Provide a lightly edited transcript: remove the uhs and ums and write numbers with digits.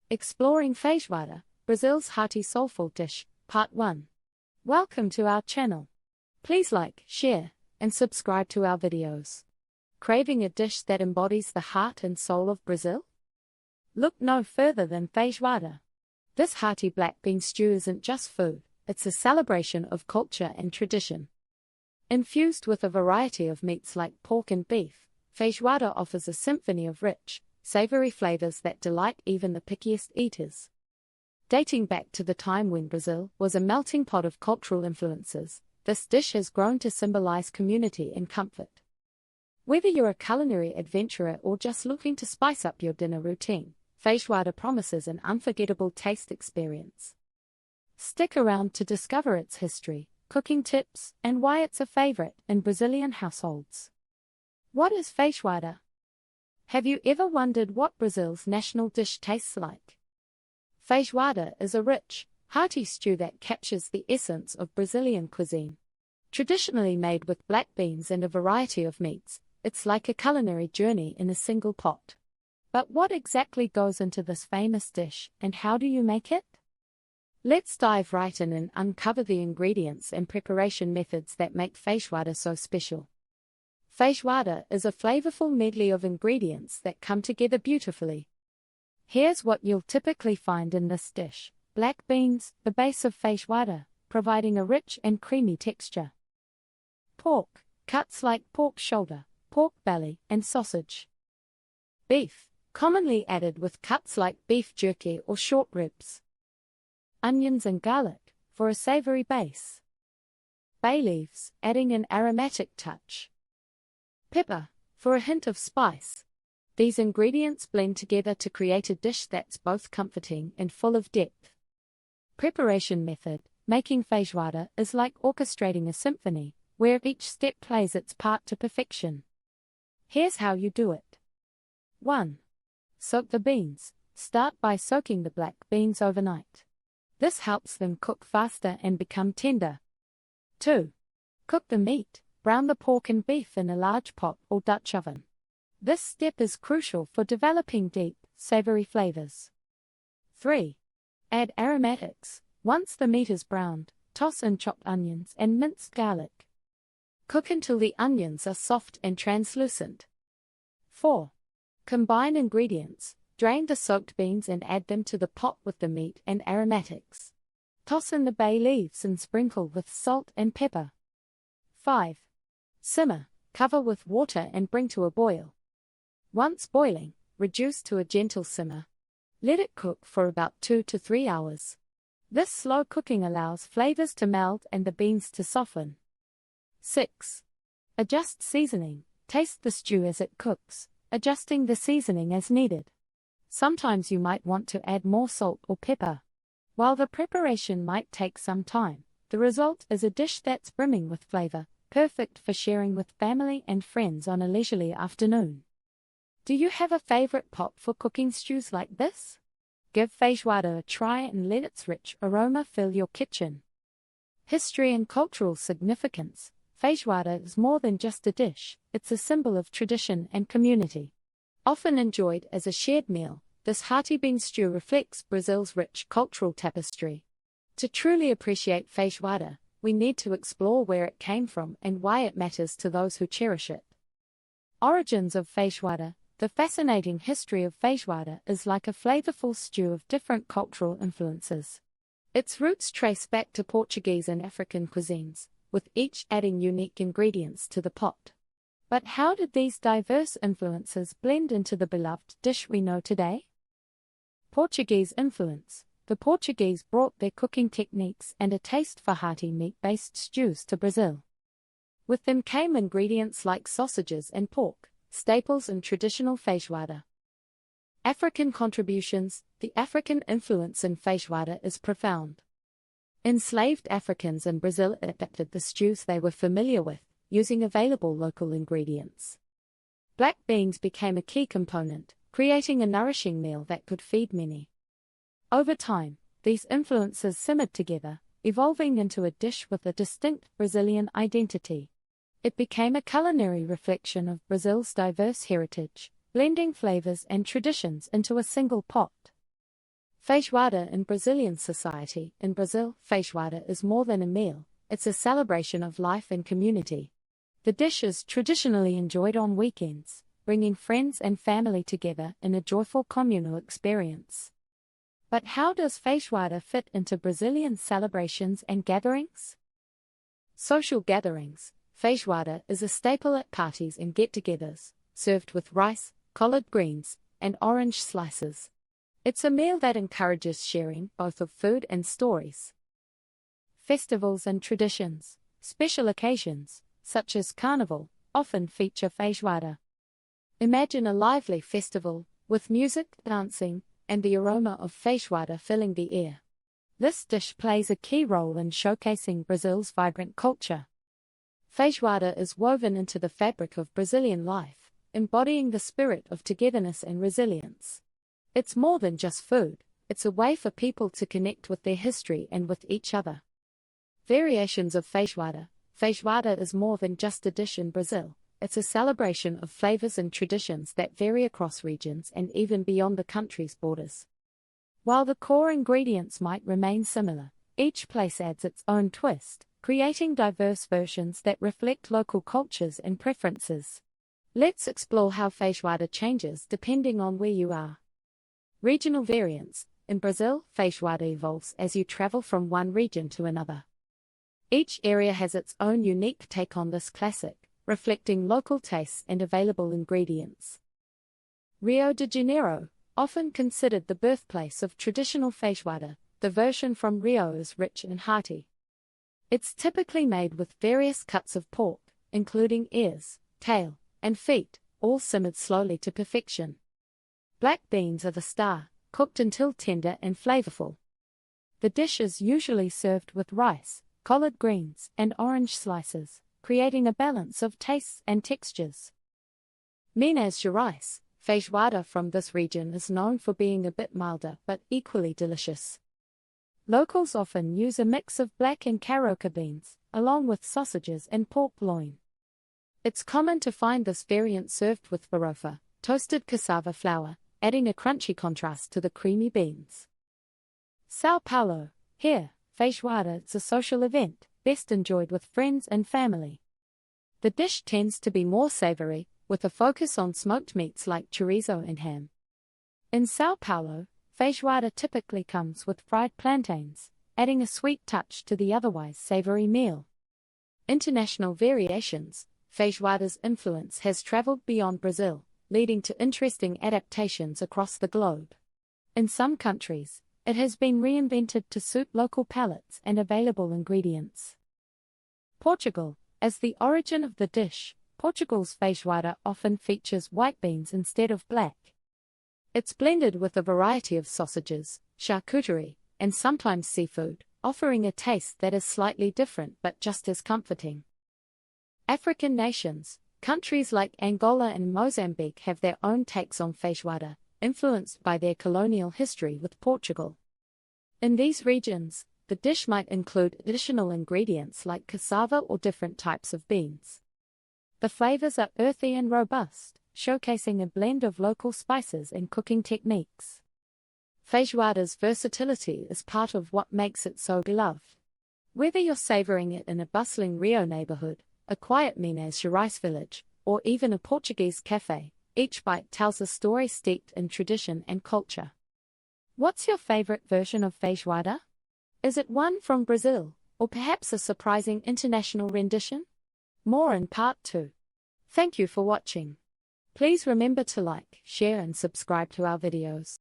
Exploring Feijoada, Brazil's hearty soulful dish, Part 1. Welcome to our channel. Please like, share, and subscribe to our videos. Craving a dish that embodies the heart and soul of Brazil? Look no further than Feijoada. This hearty black bean stew isn't just food, it's a celebration of culture and tradition. Infused with a variety of meats like pork and beef, Feijoada offers a symphony of rich, savory flavors that delight even the pickiest eaters. Dating back to the time when Brazil was a melting pot of cultural influences, this dish has grown to symbolize community and comfort. Whether you're a culinary adventurer or just looking to spice up your dinner routine, Feijoada promises an unforgettable taste experience. Stick around to discover its history, cooking tips, and why it's a favorite in Brazilian households. What is Feijoada? Have you ever wondered what Brazil's national dish tastes like? Feijoada is a rich, hearty stew that captures the essence of Brazilian cuisine. Traditionally made with black beans and a variety of meats, it's like a culinary journey in a single pot. But what exactly goes into this famous dish, and how do you make it? Let's dive right in and uncover the ingredients and preparation methods that make Feijoada so special. Feijoada is a flavorful medley of ingredients that come together beautifully. Here's what you'll typically find in this dish: black beans, the base of Feijoada, providing a rich and creamy texture. Pork, cuts like pork shoulder, pork belly, and sausage. Beef, commonly added with cuts like beef jerky or short ribs. Onions and garlic, for a savory base. Bay leaves, adding an aromatic touch. Pepper, for a hint of spice. These ingredients blend together to create a dish that's both comforting and full of depth. Preparation method: making Feijoada is like orchestrating a symphony, where each step plays its part to perfection. Here's how you do it. 1. Soak the beans. Start by soaking the black beans overnight. This helps them cook faster and become tender. 2. Cook the meat. Brown the pork and beef in a large pot or Dutch oven. This step is crucial for developing deep, savory flavors. 3. Add aromatics. Once the meat is browned, toss in chopped onions and minced garlic. Cook until the onions are soft and translucent. 4. Combine ingredients. Drain the soaked beans and add them to the pot with the meat and aromatics. Toss in the bay leaves and sprinkle with salt and pepper. 5. Simmer, cover with water and bring to a boil. Once boiling, reduce to a gentle simmer. Let it cook for about 2 to 3 hours. This slow cooking allows flavors to meld and the beans to soften. 6. Adjust seasoning. Taste the stew as it cooks, adjusting the seasoning as needed. Sometimes you might want to add more salt or pepper. While the preparation might take some time, the result is a dish that's brimming with flavor, perfect for sharing with family and friends on a leisurely afternoon. Do you have a favorite pot for cooking stews like this? Give Feijoada a try and let its rich aroma fill your kitchen. History and cultural significance. Feijoada is more than just a dish, it's a symbol of tradition and community. Often enjoyed as a shared meal, this hearty bean stew reflects Brazil's rich cultural tapestry. To truly appreciate Feijoada, we need to explore where it came from and why it matters to those who cherish it. Origins of Feijoada. The fascinating history of Feijoada is like a flavorful stew of different cultural influences. Its roots trace back to Portuguese and African cuisines, with each adding unique ingredients to the pot. But how did these diverse influences blend into the beloved dish we know today? Portuguese influence. The Portuguese brought their cooking techniques and a taste for hearty meat-based stews to Brazil. With them came ingredients like sausages and pork, staples in traditional Feijoada. African contributions. The African influence in Feijoada is profound. Enslaved Africans in Brazil adapted the stews they were familiar with, using available local ingredients. Black beans became a key component, creating a nourishing meal that could feed many. Over time, these influences simmered together, evolving into a dish with a distinct Brazilian identity. It became a culinary reflection of Brazil's diverse heritage, blending flavors and traditions into a single pot. Feijoada in Brazilian society. In Brazil, feijoada is more than a meal, it's a celebration of life and community. The dish is traditionally enjoyed on weekends, bringing friends and family together in a joyful communal experience. But how does feijoada fit into Brazilian celebrations and gatherings? Social gatherings. Feijoada is a staple at parties and get-togethers, served with rice, collard greens, and orange slices. It's a meal that encourages sharing both of food and stories. Festivals and traditions. Special occasions, such as Carnival, often feature feijoada. Imagine a lively festival, with music, dancing, and the aroma of feijoada filling the air. This dish plays a key role in showcasing Brazil's vibrant culture. Feijoada is woven into the fabric of Brazilian life, embodying the spirit of togetherness and resilience. It's more than just food, it's a way for people to connect with their history and with each other. Variations of feijoada. Feijoada is more than just a dish in Brazil, it's a celebration of flavors and traditions that vary across regions and even beyond the country's borders. While the core ingredients might remain similar, each place adds its own twist, creating diverse versions that reflect local cultures and preferences. Let's explore how feijoada changes depending on where you are. Regional variants. In Brazil, feijoada evolves as you travel from one region to another. Each area has its own unique take on this classic, reflecting local tastes and available ingredients. Rio de Janeiro, often considered the birthplace of traditional feijoada, the version from Rio is rich and hearty. It's typically made with various cuts of pork, including ears, tail, and feet, all simmered slowly to perfection. Black beans are the star, cooked until tender and flavorful. The dish is usually served with rice, collard greens, and orange slices, creating a balance of tastes and textures. Minas Gerais, feijoada from this region is known for being a bit milder but equally delicious. Locals often use a mix of black and carioca beans, along with sausages and pork loin. It's common to find this variant served with farofa, toasted cassava flour, adding a crunchy contrast to the creamy beans. São Paulo. Here, feijoada is a social event, best enjoyed with friends and family. The dish tends to be more savory, with a focus on smoked meats like chorizo and ham. In São Paulo, feijoada typically comes with fried plantains, adding a sweet touch to the otherwise savory meal. International variations. Feijoada's influence has traveled beyond Brazil, leading to interesting adaptations across the globe. In some countries, it has been reinvented to suit local palates and available ingredients. Portugal. As the origin of the dish, Portugal's feijoada often features white beans instead of black. It's blended with a variety of sausages, charcuterie, and sometimes seafood, offering a taste that is slightly different but just as comforting. African nations. Countries like Angola and Mozambique have their own takes on feijoada, influenced by their colonial history with Portugal. In these regions, the dish might include additional ingredients like cassava or different types of beans. The flavors are earthy and robust, showcasing a blend of local spices and cooking techniques. Feijoada's versatility is part of what makes it so beloved. Whether you're savoring it in a bustling Rio neighborhood, a quiet Minas Gerais village, or even a Portuguese cafe, each bite tells a story steeped in tradition and culture. What's your favorite version of feijoada? Is it one from Brazil, or perhaps a surprising international rendition? More in part 2. Thank you for watching. Please remember to like, share and subscribe to our videos.